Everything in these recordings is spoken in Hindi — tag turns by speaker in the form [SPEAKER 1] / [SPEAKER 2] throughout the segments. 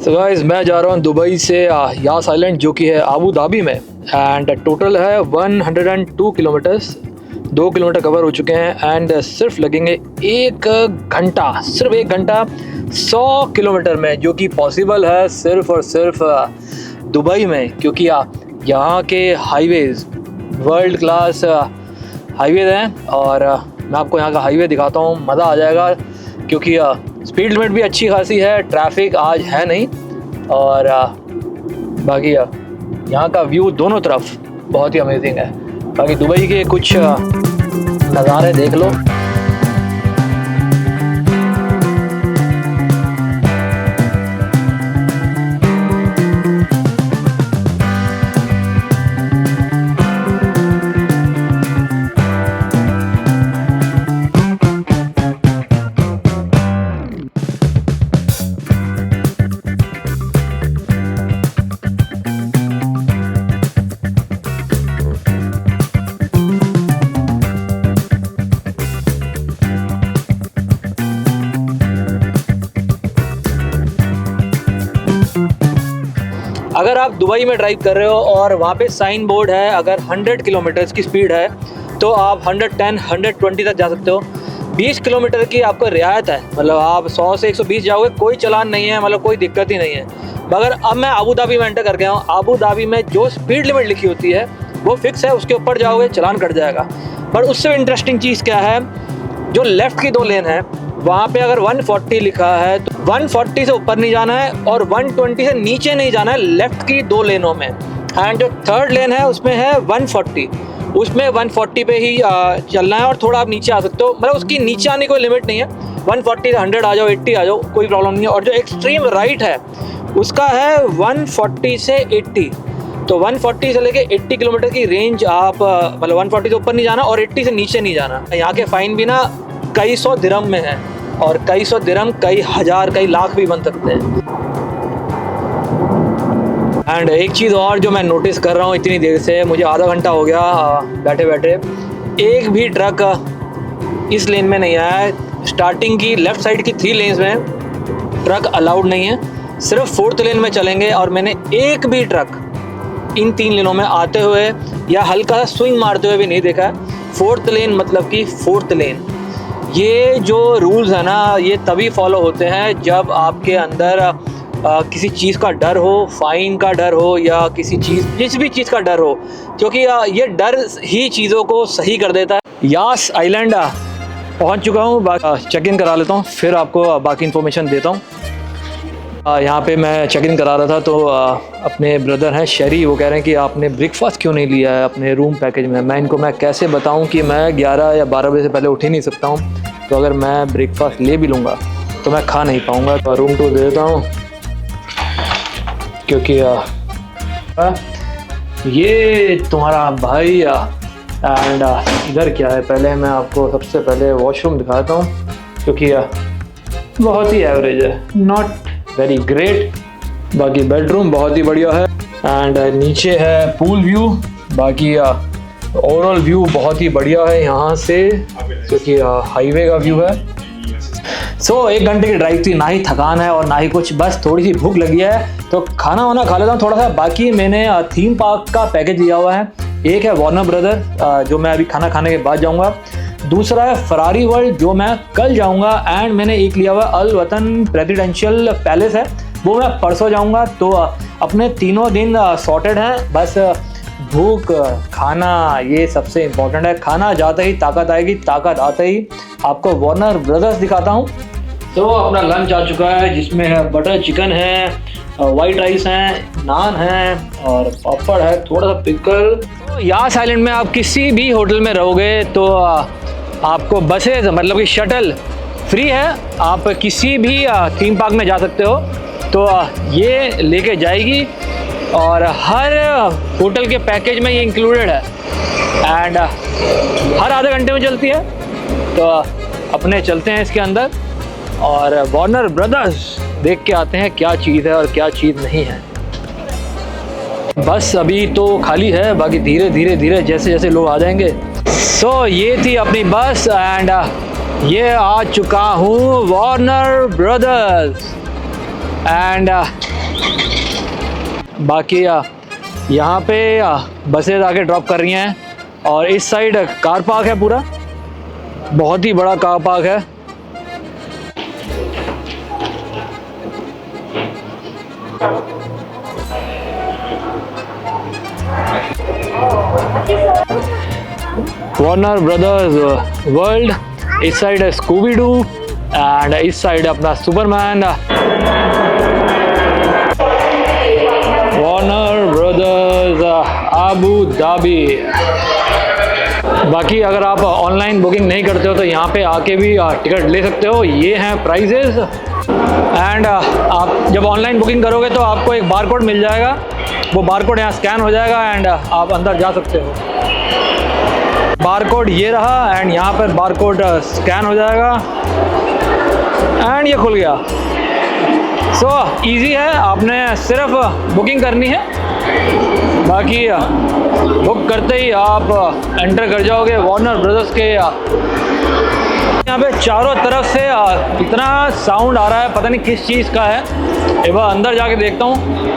[SPEAKER 1] तो गाइस मैं जा रहा हूँ दुबई से यास आइलैंड जो कि है आबू धाबी में एंड टोटल है 102 किलोमीटर्स। 2 किलोमीटर कवर हो चुके हैं एंड सिर्फ लगेंगे 1 घंटा, सिर्फ 1 घंटा 100 किलोमीटर में, जो कि पॉसिबल है सिर्फ और सिर्फ दुबई में, क्योंकि यहाँ के हाईवेज़ वर्ल्ड क्लास हाईवेज़ हैं। और मैं आपको यहाँ का हाईवे दिखाता हूँ, मज़ा आ जाएगा, क्योंकि स्पीड लिमिट भी अच्छी खासी है, ट्रैफिक आज है नहीं। और बाकी यहाँ का व्यू दोनों तरफ बहुत ही अमेजिंग है। बाकी दुबई के कुछ नज़ारे देख लो। अगर आप दुबई में ड्राइव कर रहे हो और वहाँ पे साइन बोर्ड है, अगर 100 किलोमीटर की स्पीड है तो आप 110, 120 तक जा सकते हो। 20 किलोमीटर की आपको रियायत है, मतलब आप 100 से 120 जाओगे, कोई चालान नहीं है, मतलब कोई दिक्कत ही नहीं है। मगर अब मैं आबू धाबी में एंटर कर गया हूँ। आबू धाबी में जो स्पीड लिमिट लिखी होती है वो फिक्स है, उसके ऊपर जाओगे चालान कट जाएगा। पर उससे इंटरेस्टिंग चीज़ क्या है, जो लेफ़्ट की 2 लेन है वहाँ पे अगर 140 लिखा है तो 140 से ऊपर नहीं जाना है और 120 से नीचे नहीं जाना है लेफ़्ट की 2 लेनों में। एंड जो थर्ड लेन है उसमें है 140, उसमें 140 पे ही चलना है और थोड़ा आप नीचे आ सकते हो, मतलब उसकी नीचे आने की कोई लिमिट नहीं है। 140 से 100 आ जाओ, 80 आ जाओ, कोई प्रॉब्लम नहीं है। और जो एक्सट्रीम राइट है उसका है 140 से 80, तो 140 से लेके 80 किलोमीटर की रेंज आप, मतलब 140 से ऊपर नहीं जाना और 80 से नीचे नहीं जाना। यहाँ के फ़ाइन भी ना कई 100 दिरहम में है, और कई 100 दिरहम कई हज़ार कई लाख भी बन सकते हैं। एंड एक चीज़ और जो मैं नोटिस कर रहा हूँ इतनी देर से, मुझे आधा घंटा हो गया बैठे बैठे, एक भी ट्रक इस लेन में नहीं आया है। स्टार्टिंग की लेफ़्ट साइड की 3 लेन्स में ट्रक अलाउड नहीं है, सिर्फ 4th लेन में चलेंगे। और मैंने एक भी ट्रक इन 3 लेनों में आते हुए या हल्का सा स्विंग मारते हुए भी नहीं देखा है। 4th लेन मतलब कि 4th लेन। ये जो रूल्स है ना, ये तभी फॉलो होते हैं जब आपके अंदर किसी चीज़ का डर हो, फ़ाइन का डर हो, या किसी चीज़, जिस भी चीज़ का डर हो, क्योंकि ये डर ही चीज़ों को सही कर देता है। यास आइलैंड पहुंच चुका हूँ, चेक इन करा लेता हूँ, फिर आपको बाकी इन्फॉर्मेशन देता हूँ। यहाँ पे मैं चेक इन करा रहा था तो अपने ब्रदर हैं शरी, वो कह रहे हैं कि आपने ब्रेकफास्ट क्यों नहीं लिया है अपने रूम पैकेज में। मैं कैसे बताऊँ कि मैं 11 या 12 बजे से पहले उठ ही नहीं सकता हूँ, तो अगर मैं ब्रेकफास्ट ले भी लूँगा तो मैं खा नहीं पाऊँगा। तो रूम टूर दे देता हूँ, क्योंकि ये तुम्हारा भाई। एंड इधर क्या है, पहले मैं आपको सबसे पहले वॉशरूम दिखाता हूँ, क्योंकि बहुत ही एवरेज है, नॉट वेरी ग्रेट। बाकी बेडरूम बहुत ही बढ़िया है एंड नीचे है पूल व्यू। बाकी ओवरऑल व्यू बहुत ही बढ़िया है यहाँ से, क्योंकि हाईवे का व्यू है। सो 1 घंटे की ड्राइव थी, ना ही थकान है और ना ही कुछ, बस थोड़ी सी भूख लगी है तो खाना वाना खा लेता हूँ थोड़ा सा। बाकी मैंने थीम पार्क का पैकेज लिया हुआ है। एक है वार्नर ब्रदर जो मैं अभी खाना खाने के बाद जाऊँगा, दूसरा है फरारी वर्ल्ड जो मैं कल जाऊंगा, एंड मैंने एक लिया हुआ अल वतन प्रेसिडेंशियल पैलेस है, वो मैं परसों जाऊंगा। तो अपने तीनों दिन सॉर्टेड हैं। बस भूख, खाना, ये सबसे इम्पोर्टेंट है। खाना जाते ही ताकत आएगी, ताकत आते ही आपको वार्नर ब्रदर्स दिखाता हूँ। तो अपना लंच आ चुका है, जिसमें है बटर चिकन है, वाइट राइस है, नान है और पापड़ है, थोड़ा सा पिकल। यास आइलैंड में आप किसी भी होटल में रहोगे तो आपको बसेज, मतलब कि शटल फ्री है। आप किसी भी थीम पार्क में जा सकते हो, तो ये लेके जाएगी और हर होटल के पैकेज में ये इंक्लूडेड है। एंड हर आधे घंटे में चलती है, तो अपने चलते हैं इसके अंदर और वार्नर ब्रदर्स देख के आते हैं क्या चीज़ है और क्या चीज़ नहीं है। बस अभी तो खाली है, बाकी धीरे धीरे जैसे जैसे लोग आ जाएंगे। सो ये थी अपनी बस एंड ये आ चुका हूँ वार्नर ब्रदर्स एंड बाकी यहाँ पे बसेज आके ड्रॉप कर रही हैं और इस साइड कार पार्क है, पूरा बहुत ही बड़ा कार पार्क है। वार्नर ब्रदर्स वर्ल्ड, इस साइड है स्कूबी डू एंड इस साइड अपना Superman. Warner brothers Abu Dhabi. बाकी अगर आप ऑनलाइन बुकिंग नहीं करते हो तो यहाँ पे आके भी टिकट ले सकते हो। ये हैं प्राइजेस एंड आप जब ऑनलाइन बुकिंग करोगे तो आपको एक बार कोड मिल जाएगा, वो बार कोड यहाँ स्कैन हो जाएगा एंड आप अंदर जा सकते हो। बार कोड ये रहा एंड यहाँ पर बार कोड स्कैन हो जाएगा एंड ये खुल गया। सो इजी है, आपने सिर्फ बुकिंग करनी है, बाकी बुक करते ही आप एंटर कर जाओगे वार्नर ब्रदर्स के। यहाँ पे चारों तरफ से इतना साउंड आ रहा है, पता नहीं किस चीज़ का है। एक बार अंदर जाके देखता हूँ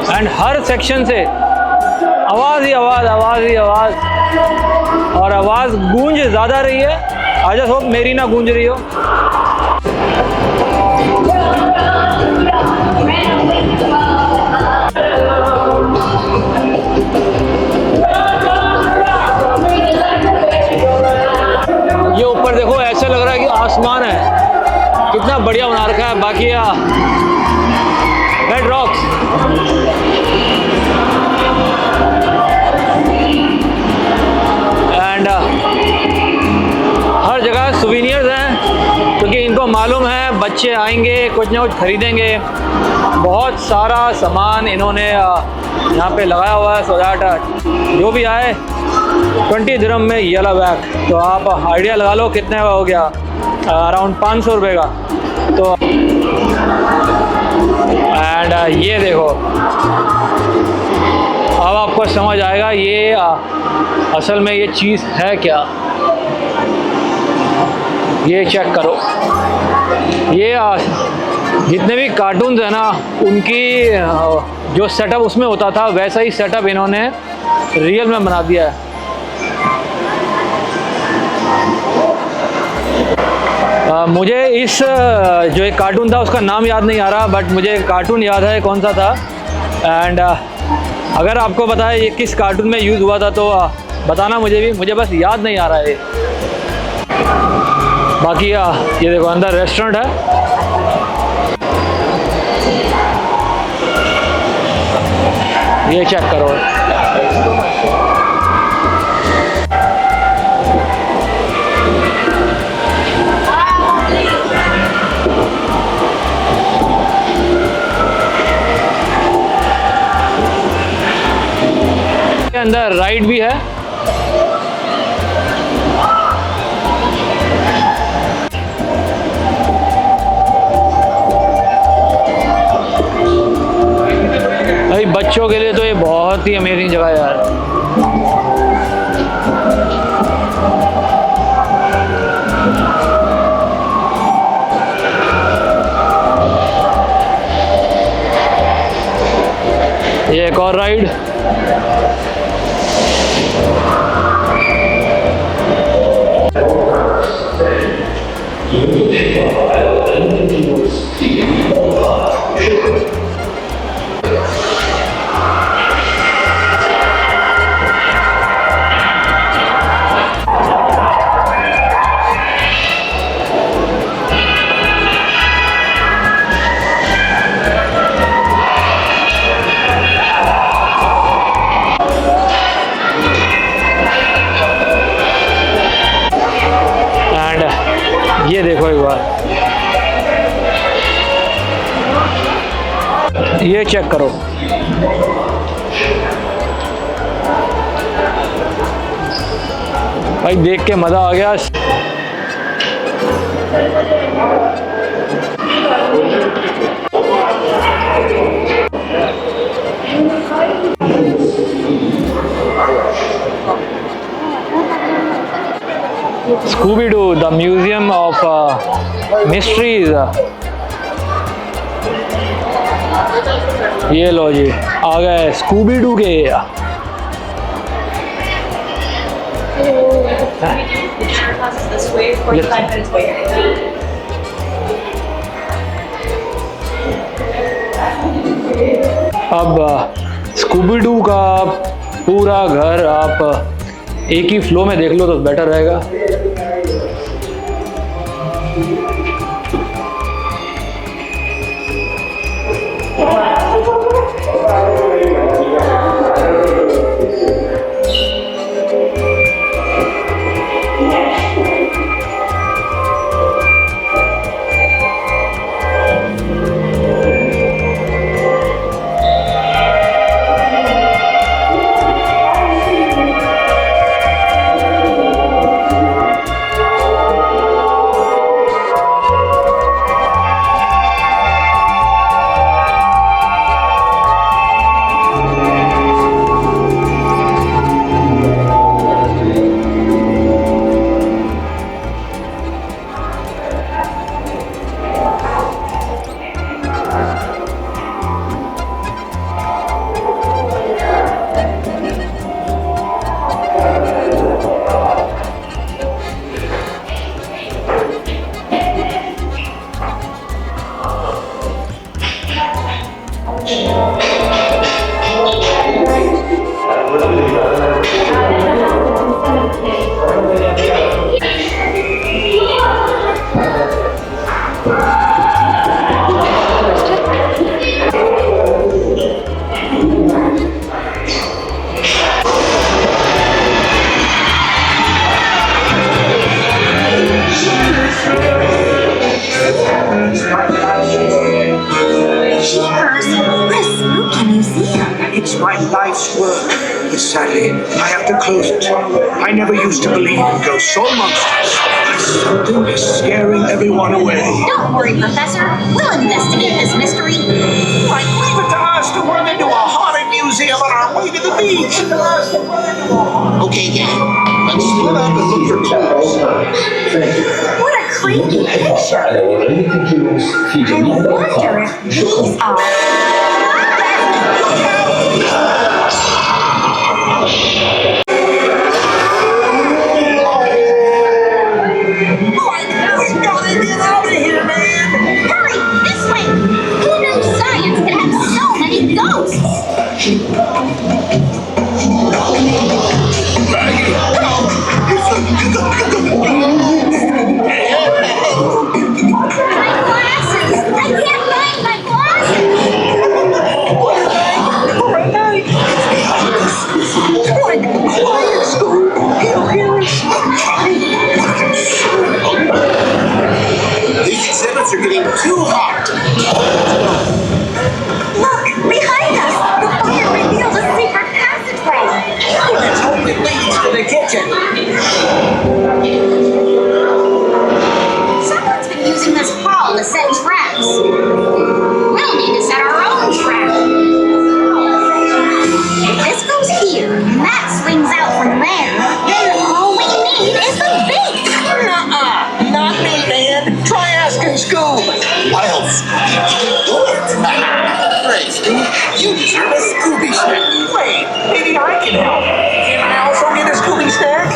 [SPEAKER 1] एंड हर सेक्शन से आवाज़ ही आवाज़, आवाज़ ही आवाज़, और आवाज़ गूंज ज़्यादा रही है। आई जस्ट होप मेरी ना गूंज रही हो। ये ऊपर देखो, ऐसा लग रहा है कि आसमान है, कितना बढ़िया बना रखा है। बाकी बेड रॉक्स, एंड हर जगह सुवीनियर्स हैं, क्योंकि इनको मालूम है बच्चे आएंगे कुछ ना कुछ खरीदेंगे। बहुत सारा सामान इन्होंने यहाँ पे लगाया हुआ है, सो दैट जो भी आए 20 दिरहम में ये वाला बैग। तो आप आइडिया लगा लो कितने का हो गया, अराउंड 500 रुपये का। तो एंड ये देखो, अब आपको समझ आएगा ये असल में ये चीज़ है क्या। ये चेक करो, ये जितने भी कार्टून्स है ना, उनकी जो सेटअप उसमें होता था वैसा ही सेटअप इन्होंने रियल में बना दिया है। मुझे इस जो एक कार्टून था उसका नाम याद नहीं आ रहा, बट मुझे कार्टून याद है कौन सा था। एंड अगर आपको पता है ये किस कार्टून में यूज़ हुआ था तो बताना मुझे भी, मुझे बस याद नहीं आ रहा है ये। बाकी ये देखो अंदर रेस्टोरेंट है। ये चेक करो, अंदर राइड भी है। भाई बच्चों के लिए तो ये बहुत ही अमेजिंग जगह है यार। ये एक और राइड, ये देखो एक बार, ये चेक करो। भाई देख के मजा आ गया। Scooby-Doo, the Museum of Mysteries. ये लो जी, आ गए स्कूबी डू के। अब स्कूबी डू का पूरा घर आप एक ही फ्लो में देख लो तो बेटर रहेगा।
[SPEAKER 2] It's my life's work, but sadly, I have to close it. I never used to believe in ghosts or monsters. Something is scaring everyone away.
[SPEAKER 3] Don't worry, Professor. We'll investigate this mystery.
[SPEAKER 2] Like, leave it to us to run into a haunted museum on our way to the beach.
[SPEAKER 4] Okay, gang, let's split up and look for clues.
[SPEAKER 3] What a creepy picture. I wonder if these are...
[SPEAKER 2] We gotta get out of here, man!
[SPEAKER 3] Hurry, this way! Who knew science could have so many ghosts?
[SPEAKER 2] Maggie, help!
[SPEAKER 3] My glasses! I can't find my glasses!
[SPEAKER 2] Quiet, Scoop! He'll hear us!
[SPEAKER 4] These exhibits are getting too hot.
[SPEAKER 3] Look, behind us! The fire reveals a secret passageway!
[SPEAKER 2] Let's hope it leads to the kitchen.
[SPEAKER 3] Someone's been using this hall to set traps. We'll need to set our own trap. If this goes here, and that swings out from there, then all we need is the bait!
[SPEAKER 2] Nuh-uh! Not me, man! Try asking Scoob!
[SPEAKER 4] I'll do it. Great, Scoop. You deserve a Scooby snack.
[SPEAKER 2] Wait, maybe I can help. Can I also get a Scooby snack?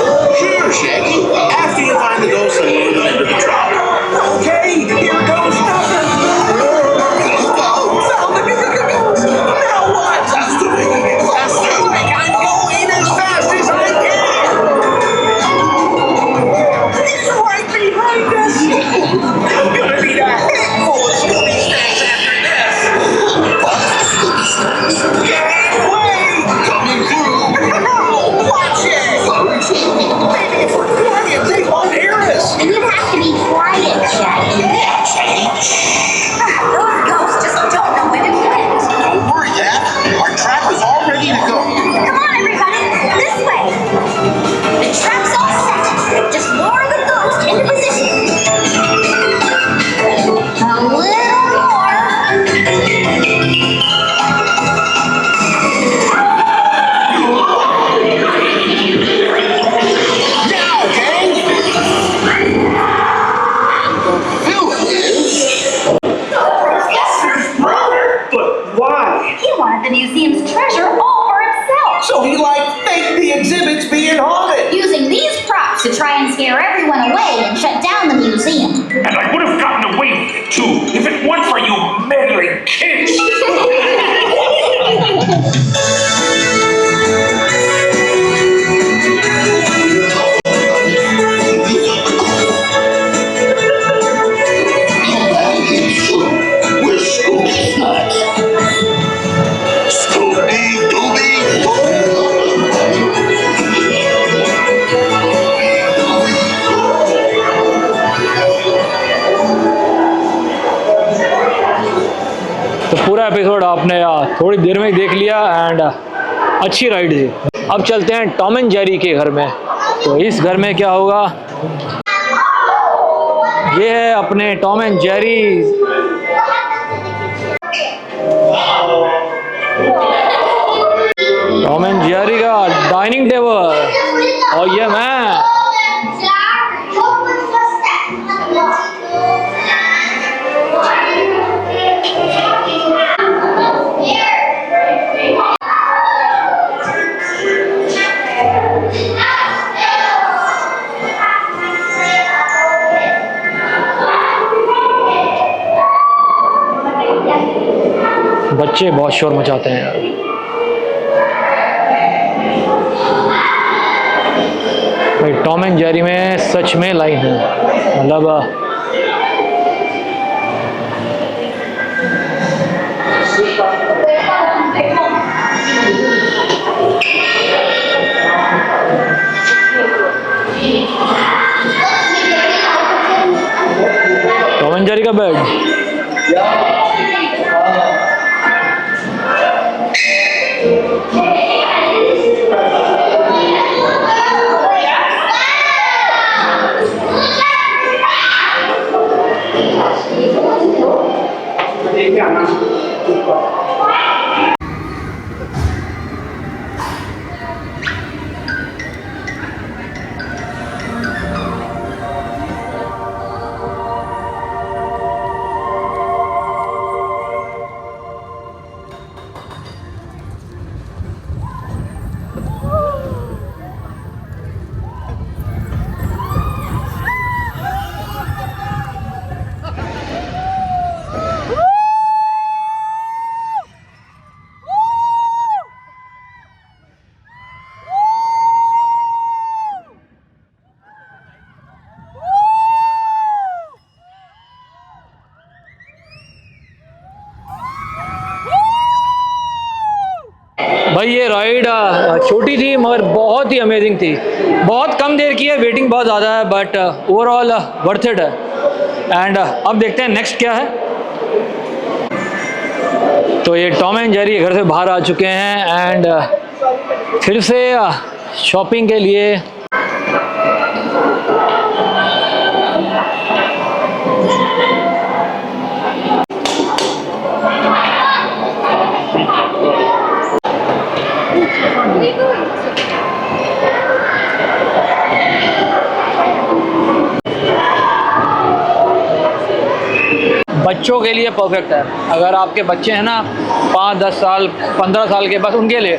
[SPEAKER 2] exhibits being haunted.
[SPEAKER 3] Using these props to try and scare everyone away and shut down the museum.
[SPEAKER 5] And I would have gotten away with it too if it weren't for you meddling kids.
[SPEAKER 4] We're Scooby Snacks. Scooby Dooby.
[SPEAKER 1] तो पूरा एपिसोड आपने थोड़ी देर में ही देख लिया एंड अच्छी राइड थी। अब चलते हैं टॉम एंड जेरी के घर में। तो इस घर में क्या होगा, ये है अपने Tom and Jerry. Tom and Jerry का डाइनिंग टेबल। और ये मैं बच्चे बहुत शोर मचाते हैं यार। भाई टॉम एंड जेरी में सच में लाइन है, मतलब टॉम एंड जेरी का बेड। भाई ये राइड छोटी थी मगर बहुत ही अमेजिंग थी। बहुत कम देर की है, वेटिंग बहुत ज़्यादा है, बट ओवरऑल वर्थ इट है। एंड अब देखते हैं नेक्स्ट क्या है। तो ये टॉम एंड जेरी घर से बाहर आ चुके हैं एंड फिर से शॉपिंग के लिए बच्चों के लिए परफेक्ट है। अगर आपके बच्चे हैं ना 5, 10 साल, 15 साल के, बस उनके लिए।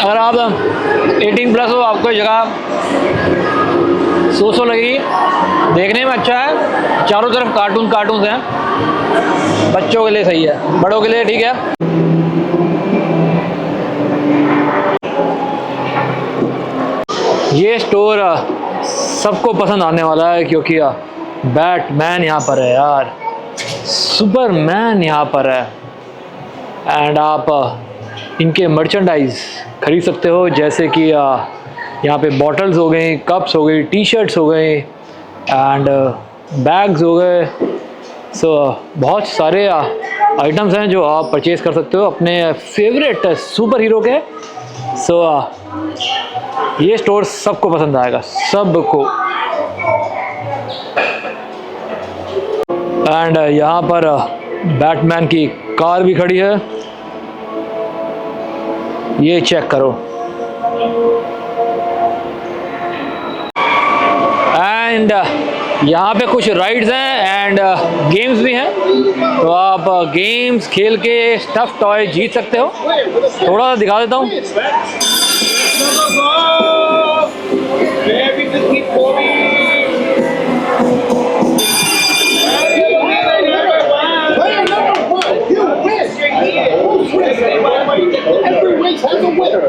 [SPEAKER 1] अगर आप 18+ हो, आपको जगह सो लगेगी। देखने में अच्छा है, चारों तरफ कार्टून हैं। बच्चों के लिए सही है, बड़ों के लिए ठीक है। ये स्टोर सबको पसंद आने वाला है क्योंकि बैटमैन यहाँ पर है यार, सुपरमैन यहाँ पर है। एंड आप इनके मर्चेंडाइज खरीद सकते हो, जैसे कि यहाँ पे बॉटल्स हो गई, कप्स हो गई, टी शर्ट्स हो गई एंड बैग्स हो गए। सो बहुत सारे आइटम्स हैं जो आप परचेज़ कर सकते हो अपने फेवरेट सुपर हीरो के। सो ये स्टोर सबको पसंद आएगा, सबको। एंड यहाँ पर बैटमैन की कार भी खड़ी है, ये चेक करो। एंड यहाँ पे कुछ राइड्स हैं एंड गेम्स भी हैं, तो आप गेम्स खेल के स्टफ टॉय जीत सकते हो। थोड़ा सा दिखा देता हूँ।
[SPEAKER 4] Every race has a winner.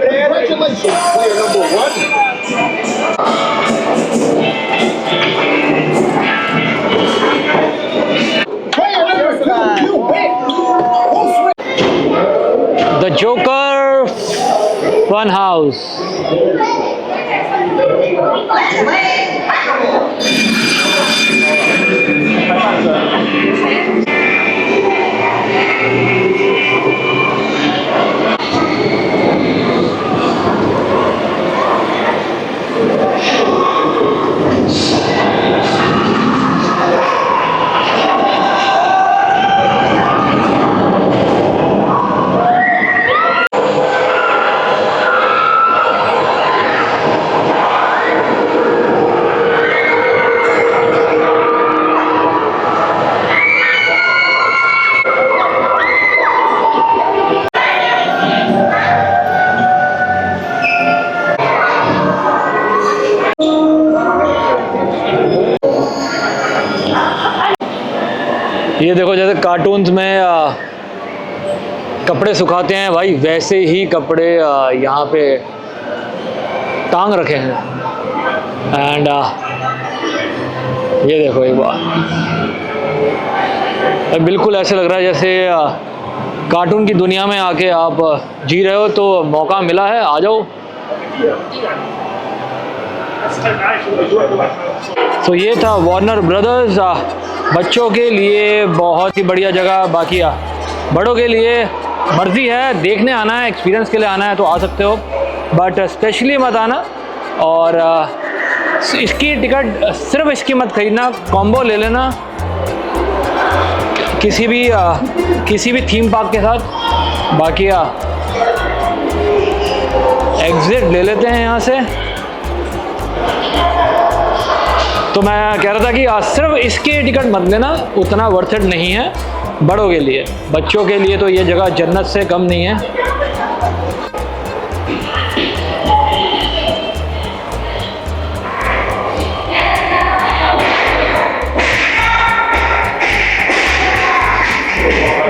[SPEAKER 4] Congratulations, player number 1. Player number 2, you win.
[SPEAKER 1] The Joker Fun House। ये देखो, जैसे कार्टून्स में कपड़े सुखाते हैं भाई, वैसे ही कपड़े यहाँ पे टांग रखे हैं। एंड ये देखो एक बार, बिल्कुल ऐसे लग रहा है जैसे कार्टून की दुनिया में आके आप जी रहे हो। तो मौका मिला है, आ जाओ। तो ये था वार्नर ब्रदर्स, बच्चों के लिए बहुत ही बढ़िया जगह। बाकी बड़ों के लिए मर्जी है, देखने आना है, एक्सपीरियंस के लिए आना है तो आ सकते हो, बट स्पेशली मत आना। और इसकी टिकट सिर्फ इसकी मत खरीदना, कॉम्बो ले लेना किसी भी थीम पार्क के साथ। बाकी एग्जिट ले लेते हैं यहाँ से। तो मैं कह रहा था कि सिर्फ इसकी टिकट मत लेना, उतना वर्थ इट नहीं है बड़ों के लिए। बच्चों के लिए तो ये जगह जन्नत से कम नहीं है।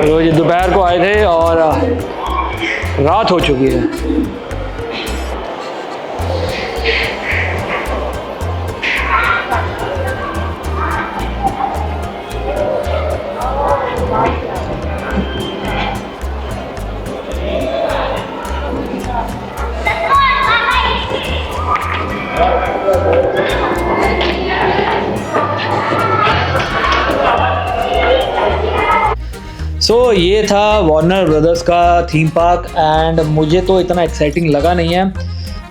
[SPEAKER 1] रोज दोपहर को आए थे और रात हो चुकी है। सो ये था वार्नर ब्रदर्स का थीम पार्क। एंड मुझे तो इतना एक्साइटिंग लगा नहीं है,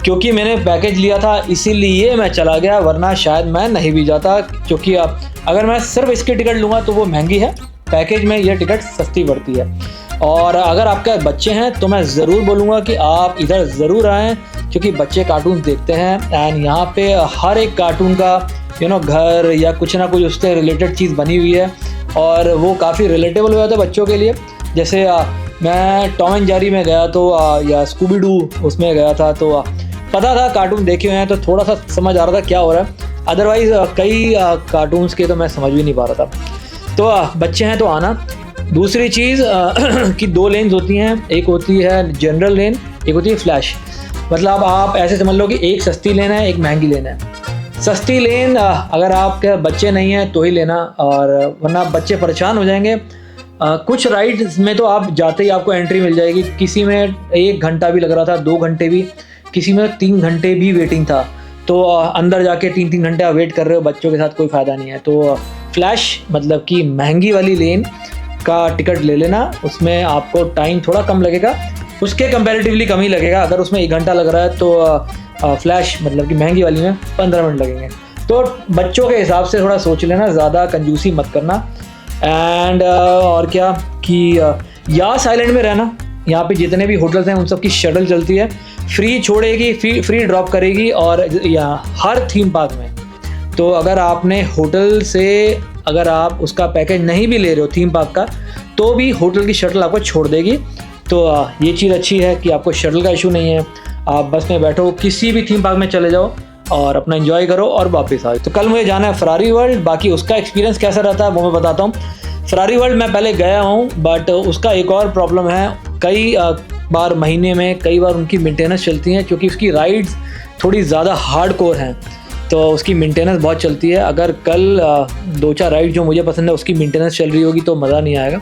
[SPEAKER 1] क्योंकि मैंने पैकेज लिया था इसीलिए मैं चला गया, वरना शायद मैं नहीं भी जाता। क्योंकि अगर मैं सिर्फ इसकी टिकट लूँगा तो वो महंगी है, पैकेज में ये टिकट सस्ती पड़ती है। और अगर आपके बच्चे हैं तो मैं ज़रूर बोलूँगा कि आप इधर ज़रूर आएँ, क्योंकि बच्चे कार्टून देखते हैं। एंड यहाँ पे हर एक कार्टून का घर या कुछ ना कुछ उससे रिलेटेड चीज़ बनी हुई है, और वो काफ़ी रिलेटेबल हो जाता है बच्चों के लिए। जैसे मैं टॉम एंड जेरी में गया तो या स्कूबी डू उसमें गया था, तो पता था कार्टून देखे हुए हैं तो थोड़ा सा समझ आ रहा था क्या हो रहा है। अदरवाइज़ कई कार्टून्स के तो मैं समझ भी नहीं पा रहा था। तो बच्चे हैं तो आना। दूसरी चीज़ कि 2 लेन्स होती हैं, एक होती है जनरल लेन, एक होती है फ्लैश। मतलब आप ऐसे समझ लो कि एक सस्ती लेन है, एक महंगी लेन है। सस्ती लेन अगर आपके बच्चे नहीं हैं तो ही लेना, और वरना बच्चे परेशान हो जाएंगे। कुछ राइड्स में तो आप जाते ही आपको एंट्री मिल जाएगी, किसी में 1 घंटा भी लग रहा था, 2 घंटे भी, किसी में 3 घंटे भी वेटिंग था। तो अंदर जाके 3-3 घंटे आप वेट कर रहे हो, बच्चों के साथ कोई फ़ायदा नहीं है। तो फ्लैश मतलब कि महंगी वाली लेन का टिकट ले लेना, उसमें आपको टाइम थोड़ा कम लगेगा, उसके कंपैरेटिवली कम ही लगेगा। अगर उसमें 1 घंटा लग रहा है तो फ्लैश मतलब कि महंगी वाली में 15 मिनट लगेंगे। तो बच्चों के हिसाब से थोड़ा सोच लेना, ज़्यादा कंजूसी मत करना। एंड और क्या कि यास आइलैंड में रहना, यहाँ पे जितने भी होटल्स हैं उन सब की शटल चलती है, फ्री छोड़ेगी, फ्री ड्रॉप करेगी, और यहाँ हर थीम पार्क में। तो अगर आपने होटल से अगर आप उसका पैकेज नहीं भी ले रहे हो थीम पार्क का, तो भी होटल की शटल आपको छोड़ देगी। तो ये चीज़ अच्छी है कि आपको शटल का इशू नहीं है, आप बस में बैठो, किसी भी थीम पार्क में चले जाओ और अपना एंजॉय करो और वापस आओ। तो कल मुझे जाना है फरारी वर्ल्ड, बाकी उसका एक्सपीरियंस कैसा रहता है वो मैं बताता हूँ। फरारी वर्ल्ड मैं पहले गया हूँ, बट उसका एक और प्रॉब्लम है, कई बार महीने में कई बार उनकी मेंटेनेंस चलती है, क्योंकि उसकी राइड्स थोड़ी ज़्यादा हार्ड कोर हैं, तो उसकी मेंटेनेंस बहुत चलती है। अगर कल 2-4 राइड जो मुझे पसंद है उसकी मेंटेनेंस चल रही होगी तो मज़ा नहीं आएगा,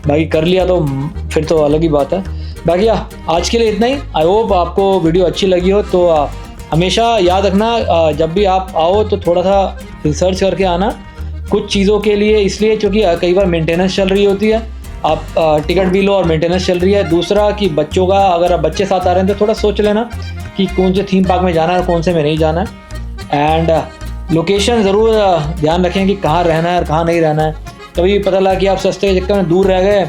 [SPEAKER 1] बाकी कर लिया तो फिर तो अलग ही बात है। बाकी आज के लिए इतना ही। आई होप आपको वीडियो अच्छी लगी हो। तो हमेशा याद रखना, जब भी आप आओ तो थोड़ा सा रिसर्च करके आना कुछ चीज़ों के लिए, इसलिए क्योंकि कई बार मेंटेनेंस चल रही होती है, आप टिकट भी लो और मेंटेनेंस चल रही है। दूसरा कि बच्चों का, अगर आप बच्चे साथ आ रहे हैं तो थोड़ा सोच लेना कि कौन से थीम पार्क में जाना है और कौन से में नहीं जाना है। एंड लोकेशन ज़रूर ध्यान रखें कि कहाँ रहना है और कहाँ नहीं रहना है। कभी पता लगा कि आप सस्ते के चक्कर में दूर रह गए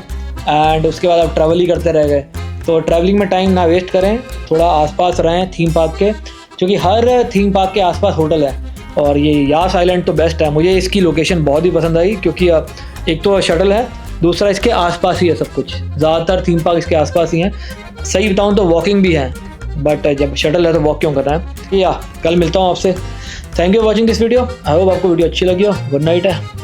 [SPEAKER 1] एंड उसके बाद आप ट्रैवल ही करते रह गए, तो ट्रैवलिंग में टाइम ना वेस्ट करें, थोड़ा आसपास रहें थीम पार्क के, क्योंकि हर थीम पार्क के आसपास होटल है। और ये यास आइलैंड तो बेस्ट है, मुझे इसकी लोकेशन बहुत ही पसंद आई, क्योंकि एक तो शटल है, दूसरा इसके आसपास ही है सब कुछ, ज़्यादातर थीम पार्क इसके आसपास ही हैं। सही बताऊँ तो वॉकिंग भी है, बट जब शटल है तो वॉक क्यों करना है। या कल मिलता हूँ आपसे। Thank you for watching this video. I hope आपको वीडियो अच्छी लगी हो। गुड नाइट है।